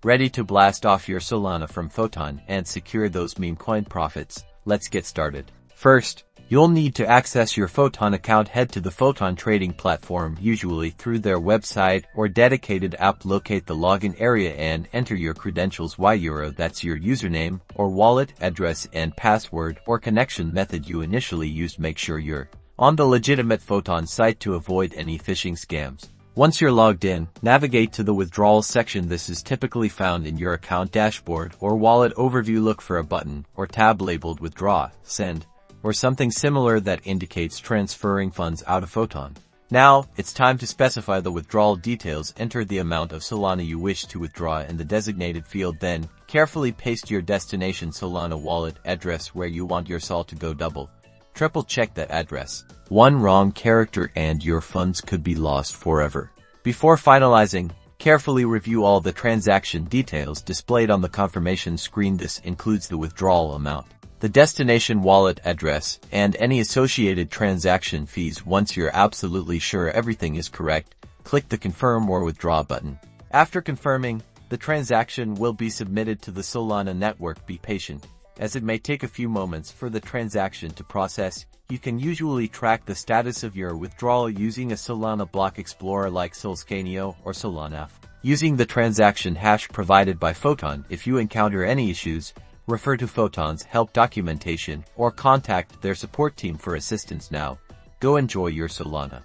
Ready to blast off your Solana from Photon and secure those meme coin profits? Let's get started. First, you'll need to access your Photon account. Head to the Photon trading platform, usually through their website or dedicated app. Locate the login area and enter your credentials. €, that's your username or wallet address and password or connection method you initially used. Make sure you're on the legitimate Photon site to avoid any phishing scams. Once you're logged in, navigate to the withdrawal section. This is typically found in your account dashboard or wallet overview. Look for a button or tab labeled withdraw, send, or something similar that indicates transferring funds out of Photon. Now, it's time to specify the withdrawal details. Enter the amount of Solana you wish to withdraw in the designated field. Then, carefully paste your destination Solana wallet address where you want your SOL to go. Triple check that address. One wrong character and your funds could be lost forever. Before finalizing, carefully review all the transaction details displayed on the confirmation screen. This includes the withdrawal amount, the destination wallet address, and any associated transaction fees. Once you're absolutely sure everything is correct, click the Confirm or Withdraw button. After confirming, the transaction will be submitted to the Solana network. Be patient, as it may take a few moments for the transaction to process. You can usually track the status of your withdrawal using a Solana block explorer like Solscaneo or Solana, using the transaction hash provided by Photon. If you encounter any issues, refer to Photon's help documentation or contact their support team for assistance. Now, go enjoy your Solana.